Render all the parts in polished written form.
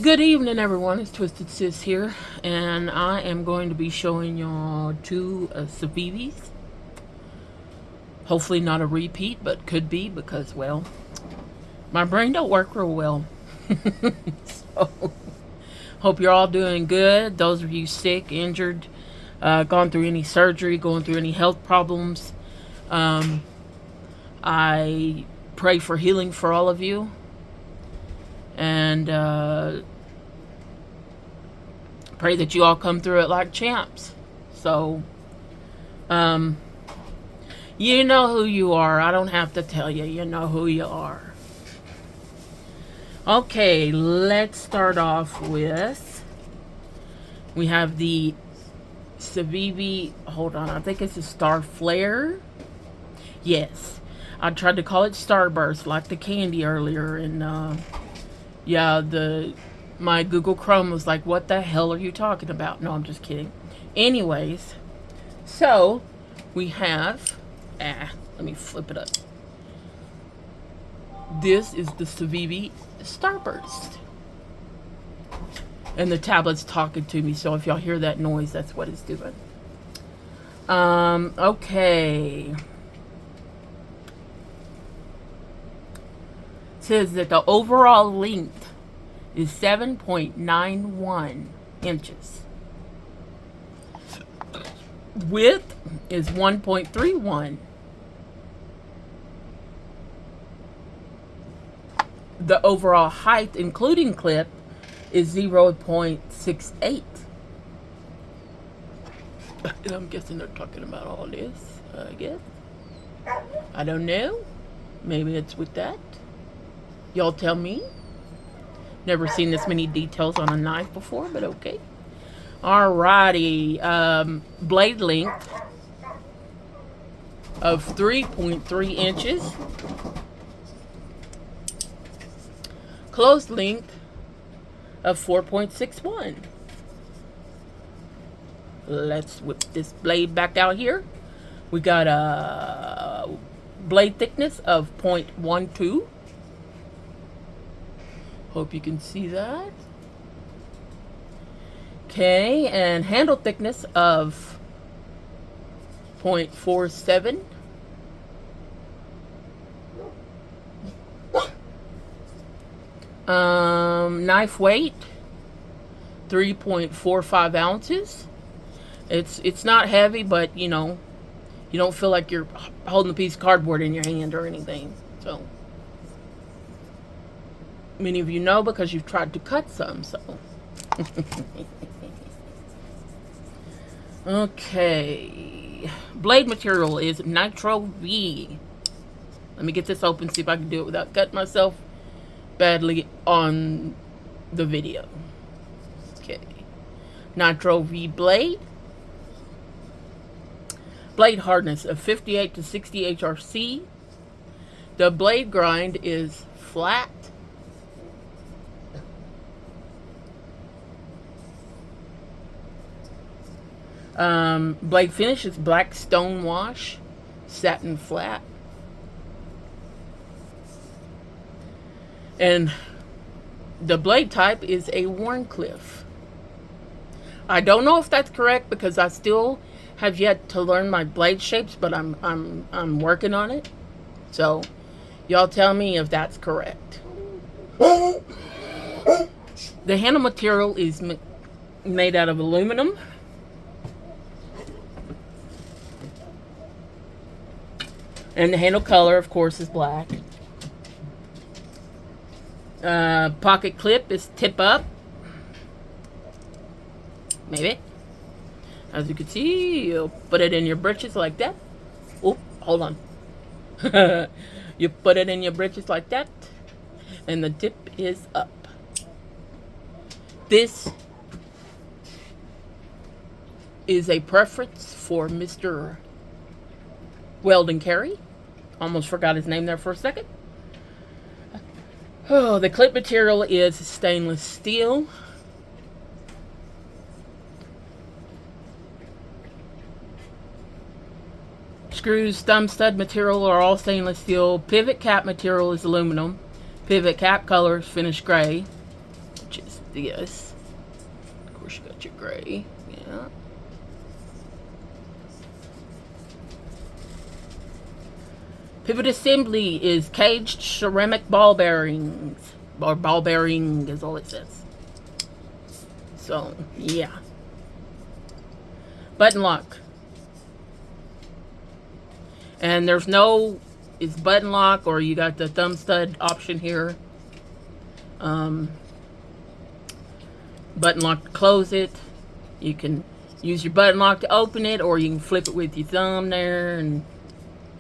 Good evening, everyone. It's Twisted Sis here, and I am going to be showing y'all two civivis. Hopefully, not a repeat, but could be because, well, my brain don't work real well. So, hope you're all doing good. Those of you sick, injured, gone through any surgery, going through any health problems, I pray for healing for all of you. And pray that you all come through it like champs. So, you know who you are. I don't have to tell you. You know who you are. Okay, let's start off with, we have the civivi. Hold on, I think it's a star flare. Yes, I tried to call it starburst like the candy earlier, and yeah, my Google Chrome was like, what the hell are you talking about? No, I'm just kidding. Anyways, so we have, let me flip it up. This is the civivi starburst. And the tablet's talking to me, so if y'all hear that noise, that's what it's doing. Okay. It says that the overall length is 7.91 inches. Width is 1.31. The overall height, including clip, is 0.68. And I'm guessing they're talking about all this, I guess. I don't know. Maybe it's with that. Y'all tell me. Never seen this many details on a knife before, but okay. Alrighty. Blade length of 3.3 inches. Closed length of 4.61. Let's whip this blade back out here. We got a blade thickness of 0.12. Hope you can see that. Okay, and handle thickness of 0.47. Knife weight 3.45 ounces. It's not heavy, but you know, you don't feel like you're holding a piece of cardboard in your hand or anything. So many of you know because you've tried to cut some. So okay, blade material is Nitro V. Let me get this open, see if I can do it without cutting myself badly on the video. Okay, Nitro V blade. Blade hardness of 58 to 60 HRC. The blade grind is flat. Blade finish is black stone wash, satin flat. And the blade type is a Warncliffe. I don't know if that's correct because I still have yet to learn my blade shapes, but I'm working on it. So y'all tell me if that's correct. The handle material is made out of aluminum. And the handle color, of course, is black. Pocket clip is tip up. Maybe. As you can see, you put it in your britches like that. Oh, hold on. You put it in your britches like that. And the tip is up. This is a preference for Mr. Weldon Carey. Almost forgot his name there for a second. Oh, the clip material is stainless steel. Screws, thumb stud material are all stainless steel. Pivot cap material is aluminum. Pivot cap color is finished gray, which is this. Of course, you got your gray. Yeah. Pivot assembly is caged ceramic ball bearings. Or ball bearing is all it says. So, yeah. Button lock. And there's no, it's button lock, or you got the thumb stud option here. Button lock to close it. You can use your button lock to open it, or you can flip it with your thumb there, and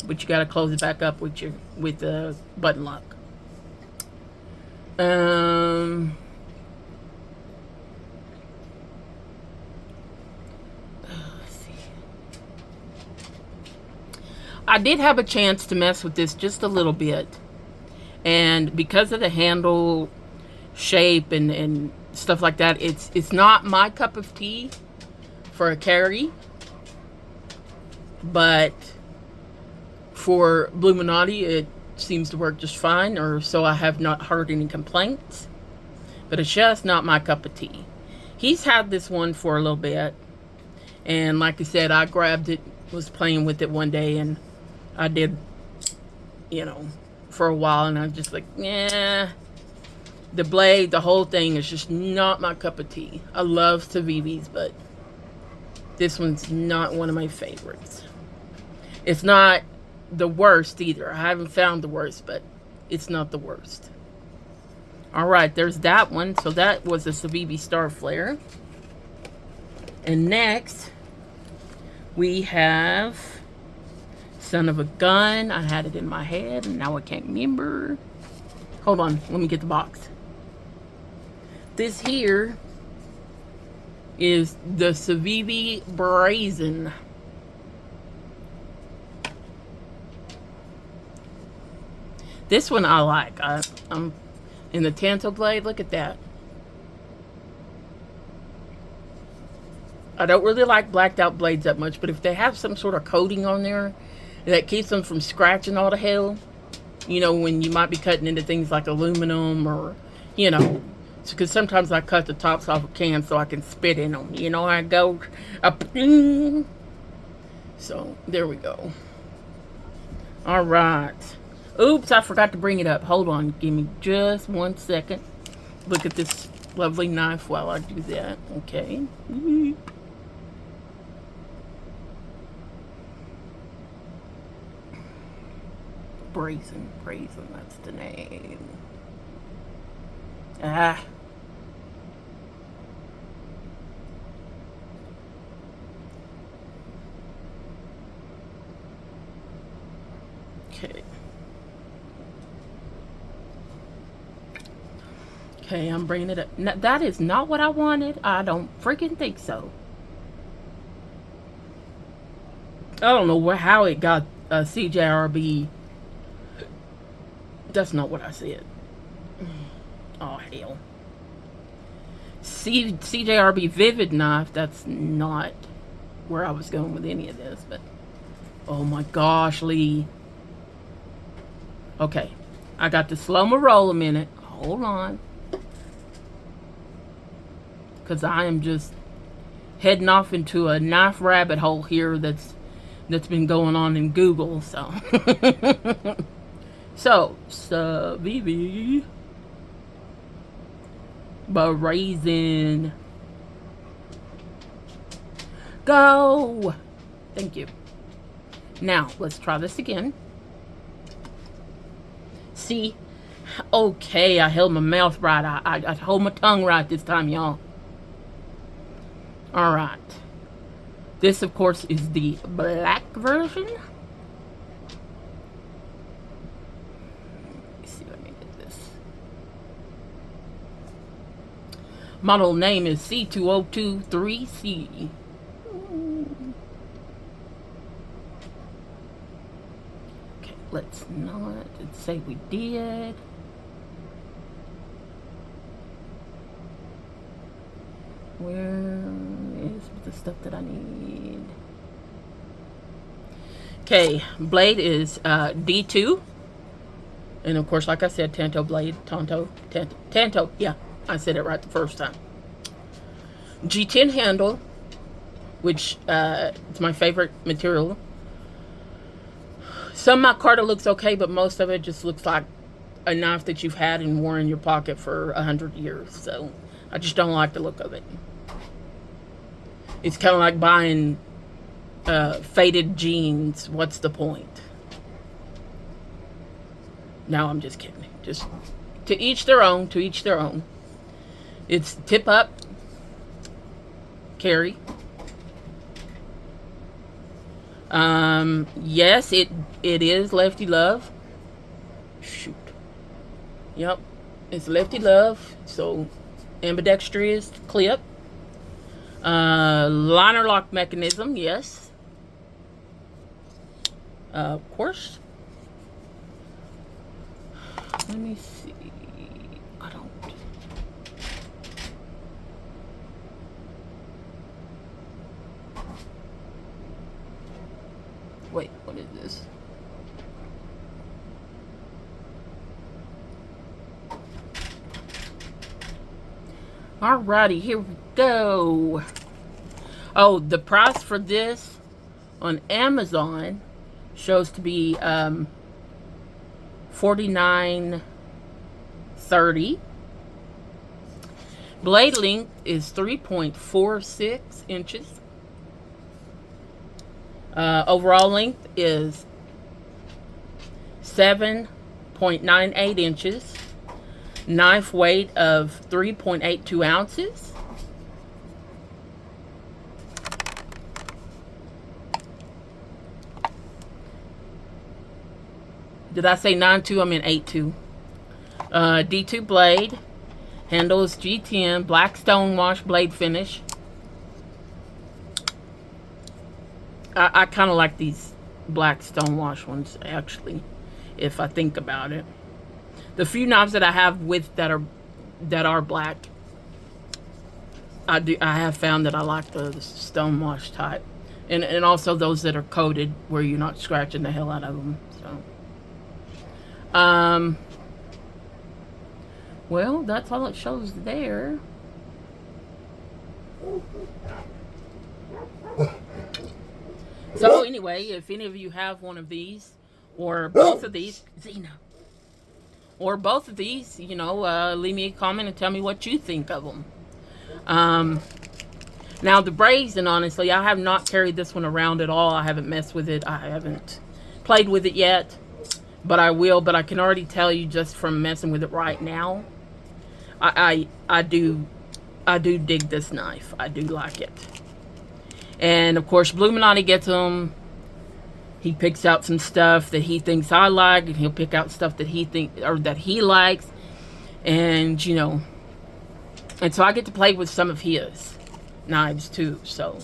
but you got to close it back up with the button lock. I did have a chance to mess with this just a little bit, and because of the handle shape and stuff like that, it's not my cup of tea for a carry, but for Bluminati it seems to work just fine, or so I have not heard any complaints, but it's just not my cup of tea. He's had this one for a little bit, and like I said, I grabbed it, was playing with it one day, and I did, you know, for a while, and I was just like, yeah, the blade, the whole thing is just not my cup of tea. I love civivis, but this one's not one of my favorites. It's not the worst either. I haven't found the worst, but it's not the worst. All right, there's that one. So that was a civivi star flare. And next, we have Son of a Gun. I had it in my head, and now I can't remember. Hold on, let me get the box. This here is the civivi Brazen. This one I like. I'm in the Tanto blade. Look at that. I don't really like blacked out blades that much, but if they have some sort of coating on there that keeps them from scratching all the hell, you know, when you might be cutting into things like aluminum, or, you know, because sometimes I cut the tops off of cans so I can spit in them. You know, I go up. So there we go. All right. Oops, I forgot to bring it up. Hold on, give me just 1 second. Look at this lovely knife while I do that. Okay. Brazen, that's the name. Ah. Okay. Okay, I'm bringing it up. Now, that is not what I wanted. I don't freaking think so. I don't know how it got CJRB. That's not what I said. Oh, hell. CJRB Vivid Knife. That's not where I was going with any of this. But, oh my gosh, Lee. Okay. I got to slow my roll a minute. Hold on. Because I am just heading off into a knife rabbit hole here that's been going on in Google. So, civivi Brazen. Go! Thank you. Now, let's try this again. See? Okay, I held my mouth right. I hold my tongue right this time, y'all. Alright. This, of course, is the black version. Let me see if I can get this. Model name is C2023C. Okay, let's say we did. Where is the stuff that I need? Okay, blade is D2. And of course, like I said, Tanto blade. Tanto, yeah. I said it right the first time. G10 handle, which it's my favorite material. Some micarta looks okay, but most of it just looks like a knife that you've had and worn in your pocket for 100 years. So I just don't like the look of it. It's kind of like buying faded jeans. What's the point? No, I'm just kidding. Just to each their own. To each their own. It's tip up carry. Yes, it is lefty love. Shoot. Yep, it's lefty love. So ambidextrous clip. Liner lock mechanism. Yes. Of course. Let me see. I don't. Wait, what is this? Alrighty, here we go. Oh, the price for this on Amazon shows to be $49.30. Blade length is 3.46 inches. Overall length is 7.98 inches. Knife weight of 3.82 ounces. Did I say 9.2? I meant 8.2. D2 blade. Handle is G10. Black stonewash blade finish. I kind of like these black stonewash ones, actually, if I think about it. The few knives that I have with that are black, I have found that I like the stonewash type, and also those that are coated where you're not scratching the hell out of them. So, well, that's all it shows there. So anyway, if any of you have one of these, or both of these, Zena, or both of these, you know, leave me a comment and tell me what you think of them. Now the brazen, honestly, I have not carried this one around at all. I haven't messed with it. I haven't played with it yet, but I will. But I can already tell you just from messing with it right now, I do dig this knife. I do like it. And of course, Bluminati gets them. He picks out some stuff that he thinks I like, and he'll pick out stuff that that he likes, and you know, and so I get to play with some of his knives too. So,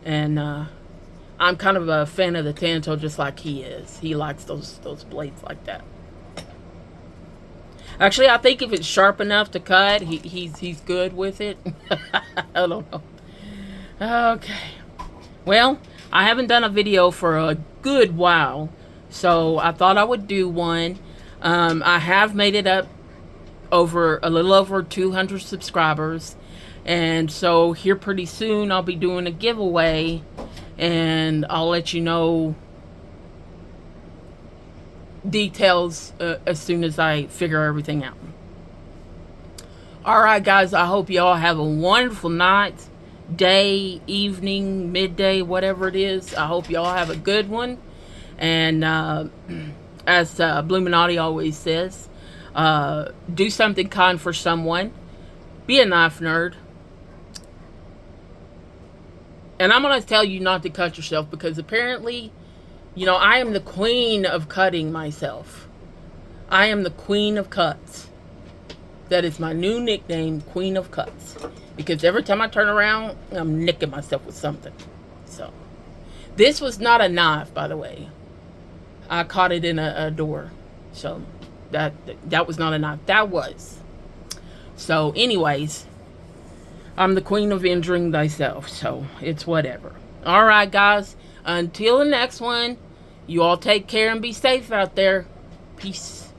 and I'm kind of a fan of the Tanto, just like he is. He likes those blades like that. Actually, I think if it's sharp enough to cut, he's good with it. I don't know. Okay, well, I haven't done a video for a good while, so I thought I would do one. I have made it up over a little over 200 subscribers, and so here pretty soon I'll be doing a giveaway, and I'll let you know details as soon as I figure everything out. Alright guys, I hope y'all have a wonderful night, day, evening, midday, whatever it is. I hope y'all have a good one. And as Bluminati always says, do something kind for someone. Be a knife nerd. And I'm going to tell you not to cut yourself, because apparently, you know, I am the queen of cutting myself. I am the queen of cuts. That is my new nickname, Queen of Cuts. Because every time I turn around, I'm nicking myself with something. So, this was not a knife, by the way. I caught it in a door. So, that was not a knife. That was. So, anyways, I'm the queen of injuring thyself. So, it's whatever. Alright, guys. Until the next one, you all take care and be safe out there. Peace.